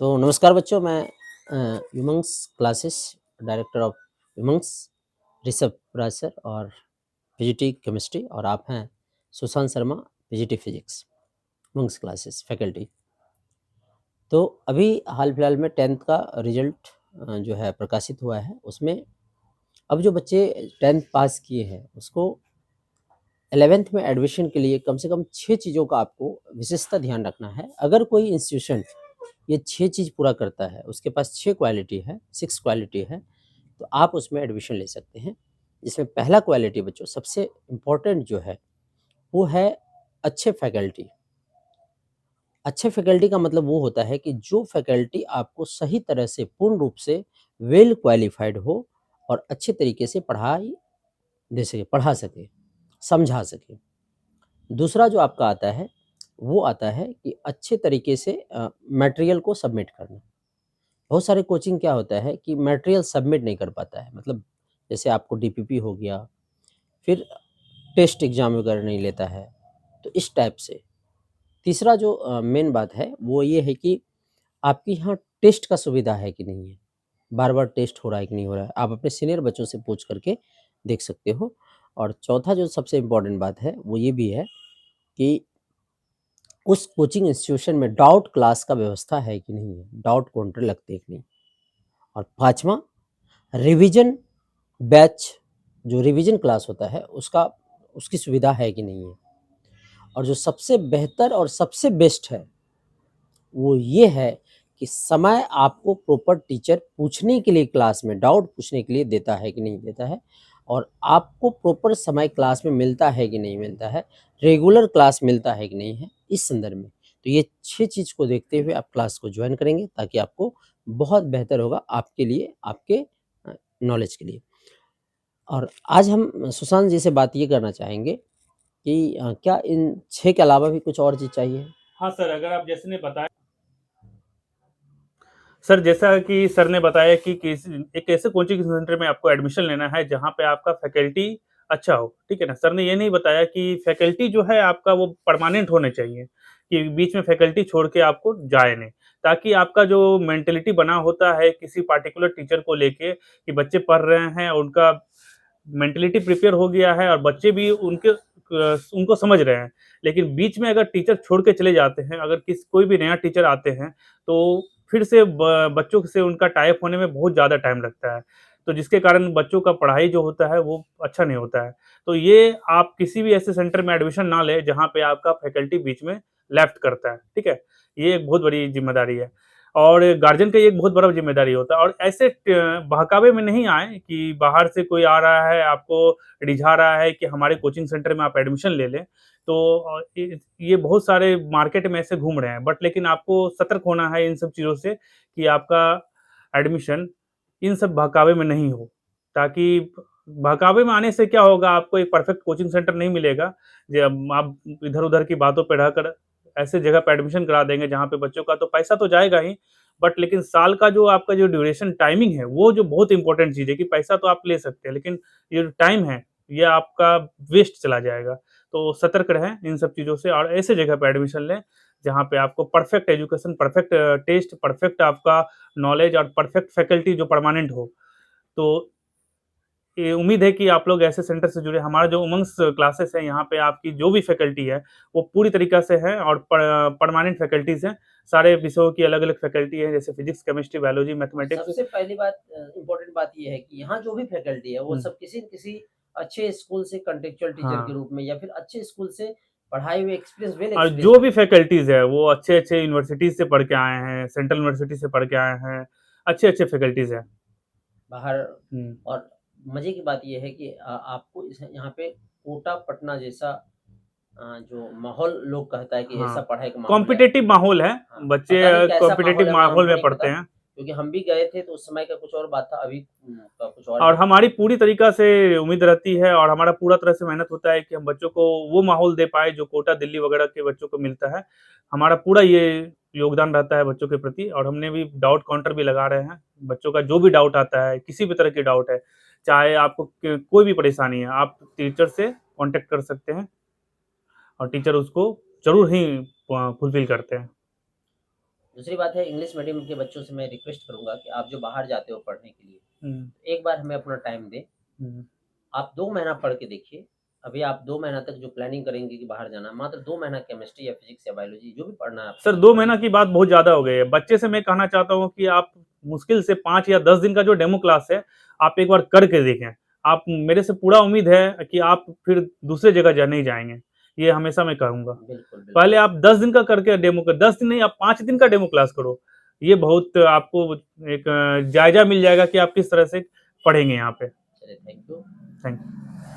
तो नमस्कार बच्चों, मैं Umang's classes director of Umang's Rishabh Raj sir और पीजीटी केमिस्ट्री, और आप हैं Sushant Sharma PGT physics Umang's classes faculty. तो अभी हाल फिलहाल में 10th का रिजल्ट जो है प्रकाशित हुआ है। उसमें अब जो बच्चे 10th पास किए हैं उसको 11th में एडमिशन के लिए कम से कम 6 चीज़ों का आपको विशेषता ध्यान रखना है। अगर कोई इंस्टीट्यूशन ये 6 चीज़ पूरा करता है, उसके पास 6 क्वालिटी है, 6 क्वालिटी है, तो आप उसमें एडमिशन ले सकते हैं। इसमें पहला क्वालिटी बच्चों सबसे इम्पोर्टेंट जो है वो है अच्छे फैकल्टी। अच्छे फैकल्टी का मतलब वो होता है कि जो फैकल्टी आपको सही तरह से पूर्ण रूप से वेल क्वालिफाइड हो और अच्छे तरीके से पढ़ाई दे सके, पढ़ा सके, समझा सके। दूसरा जो आपका आता है वो आता है कि अच्छे तरीके से मटेरियल को सबमिट करना। बहुत सारे कोचिंग क्या होता है कि मटेरियल सबमिट नहीं कर पाता है, मतलब जैसे आपको डीपीपी हो गया, फिर टेस्ट एग्ज़ाम वगैरह नहीं लेता है, तो इस टाइप से। तीसरा जो मेन बात है वो ये है कि आपके यहाँ टेस्ट का सुविधा है कि नहीं है, बार-बार टेस्ट हो रहा है कि नहीं हो रहा है, आप अपने सीनियर बच्चों से पूछ करके देख सकते हो। और चौथा जो सबसे इम्पोर्टेंट बात है वो ये भी है कि उस कोचिंग इंस्टीट्यूशन में डाउट क्लास का व्यवस्था है कि नहीं है, डाउट काउंटर लगते हैं कि नहीं। और पाँचवां, रिवीजन बैच, जो रिवीजन क्लास होता है उसका उसकी सुविधा है कि नहीं है। और जो सबसे बेहतर और सबसे बेस्ट है वो ये है कि समय आपको प्रॉपर टीचर पूछने के लिए क्लास में डाउट पूछने के लिए देता है कि नहीं देता है, और आपको प्रॉपर समय क्लास में मिलता है कि नहीं मिलता है, रेगुलर क्लास मिलता है कि नहीं है, इस संदर्भ में। तो ये 6 चीज़ को देखते हुए आप क्लास को ज्वाइन करेंगे ताकि आपको बहुत बेहतर होगा आपके लिए, आपके नॉलेज के लिए। और आज हम सुशांत जी से बात ये करना चाहेंगे कि क्या इन 6 के अलावा भी कुछ और चीज़ चाहिए? हाँ सर, अगर आप जैसे ने बताया सर, जैसा कि सर ने बताया कि एक ऐसे कोचिंग सेंटर में आपको एडमिशन लेना है जहाँ पे आपका फैकल्टी अच्छा हो, ठीक है ना। सर ने ये नहीं बताया कि फैकल्टी जो है आपका वो परमानेंट होने चाहिए, कि बीच में फैकल्टी छोड़ के आपको जाए नहीं, ताकि आपका जो मेंटेलिटी बना होता है किसी पार्टिकुलर टीचर को लेके कि बच्चे पढ़ रहे हैं, उनका मेंटेलिटी प्रिपेयर हो गया है और बच्चे भी उनको समझ रहे हैं। लेकिन बीच में अगर टीचर छोड़ के चले जाते हैं, अगर कोई भी नया टीचर आते हैं, तो फिर से बच्चों से उनका टाई अप होने में बहुत ज़्यादा टाइम लगता है। तो जिसके कारण बच्चों का पढ़ाई जो होता है वो अच्छा नहीं होता है। तो ये आप किसी भी ऐसे सेंटर में एडमिशन ना लें जहाँ पे आपका फैकल्टी बीच में लेफ्ट करता है, ठीक है? ये एक बहुत बड़ी ज़िम्मेदारी है। और गार्जियन का ये एक बहुत बड़ा ज़िम्मेदारी होता है, और ऐसे बहकावे में नहीं आएँ कि बाहर से कोई आ रहा है, आपको रिझा रहा है कि हमारे कोचिंग सेंटर में आप एडमिशन ले लें। तो ये बहुत सारे मार्केट में ऐसे घूम रहे हैं, बट लेकिन आपको सतर्क होना है इन सब चीज़ों से कि आपका एडमिशन इन सब बहकावे में नहीं हो। ताकि बहकावे में आने से क्या होगा, आपको एक परफेक्ट कोचिंग सेंटर नहीं मिलेगा। जब आप इधर-उधर की बातों पे रहकर ऐसे जगह पे एडमिशन करा देंगे जहाँ पे बच्चों का तो पैसा तो जाएगा ही, बट लेकिन साल का जो आपका जो ड्यूरेशन टाइमिंग है, वो जो बहुत इंपॉर्टेंट चीज़ है कि पैसा तो आप ले सकते हैं, लेकिन ये जो टाइम है, ये आपका वेस्ट चला जाएगा। तो सतर्क रहें इन सब चीज़ों से और ऐसे जगह पे एडमिशन लें, जहाँ पे आपको perfect education, perfect test, perfect आपका नॉलेज और परफेक्ट फैकल्टी जो परमानेंट हो। तो ये उम्मीद है कि आप लोग ऐसे सेंटर से जुड़े। हमारा जो उमंग्स क्लासेस है, यहाँ पे आपकी जो भी फैकल्टी है, वो पूरी तरीक़ा से है और परमानेंट फैकल्टीज़ हैं। सारे विषयों की अलग-अलग फैकल्टी है, जैसे फिज़िक्स, केमिस्ट्री, बायोलॉजी, मैथमेटिक्स। सबसे पहली बात इम्पोर्टेंट बात ये है कि यहाँ जो भी फैकल्टी है वो हुँ। सब किसी न किसी अच्छे स्कूल से कॉन्टेक्चुअल टीचर के हाँ। रूप में या फिर अच्छे स्कूल से पढ़ाए हुए एक्सपीरियंस वेल और एक्सपीरियंस जो भी टीचर। फैकल्टीज़ है, वो अच्छे-अच्छे यूनिवर्सिटीज़ से पढ़ के आए हैं, सेंट्रल यूनिवर्सिटी से पढ़ के आए हैं, अच्छे-अच्छे फैकल्टीज़ हैं। बाहर। हुँ। और मज़े की बात ये है कि आपको इस यहाँ पे कोटा पटना जैसा जो माहौल लोग कहता है कि ऐसा हाँ, पढ़ाई का माहौल है। कॉम्पिटिटिव माहौल है, हाँ, बच्चे पता नहीं कैसा माहौल कॉम्पिटिटिव है वहाँ माहौल हमको में नहीं पढ़ते पता, हैं। क्योंकि हम भी गए थे तो उस समय का कुछ और बात था, अभी का कुछ और और है। हमारी पूरी तरीक़ा से उम्मीद रहती है और हमारा पूरा तरह से मेहनत होता है कि हम बच्चों को वो माहौल दे पाएँ जो कोटा, दिल्ली वगैरह के बच्चों को मिलता है। हमारा पूरा ये योगदान रहता है बच्चों के प्रति, और हमने भी डाउट काउंटर भी लगा रहे हैं। बच्चों का जो भी डाउट आता है, किसी भी तरह की डाउट है, चाहे आपको क कोई भी परेशानी है, आप टीचर से कॉन्टैक्ट कर सकते हैं और टीचर उसको ज़रूर ही फुलफ़िल करते हैं। दूसरी बात है, इंग्लिश मीडियम के बच्चों से मैं रिक्वेस्ट करूँगा कि आप जो बाहर जाते हो पढ़ने के लिए, एक बार हमें अपना टाइम दें। आप 2 महीना पढ़ के देखिए। अभी आप 2 महीना तक जो प्लानिंग करेंगे कि बाहर जाना, मात्र 2 महीना केमिस्ट्री या फिज़िक्स या बायोलॉजी जो भी पढ़ना है आपको। सर 2 महीना की बात बहुत ज़्यादा हो गई है। बच्चे से मैं कहना चाहता हूँ कि आप मुश्किल से 5 या 10 दिन का जो डेमो क्लास है, आप एक बार करके देखें। आप मेरे से पूरा उम्मीद है कि आप फिर दूसरे जगह नहीं जाएँगे। ये हमेशा मैं कहूँगा। बिल्कुल, बिल्कुल। पहले आप 10 दिन का करके डेमो 10 दिन नहीं, आप 5 दिन का डेमो क्लास करो। ये बहुत आपको एक जायज़ा मिल जाएगा कि आप किस तरह से पढ़ेंगे यहाँ पे। चलिए, थैंक यू। Thank you.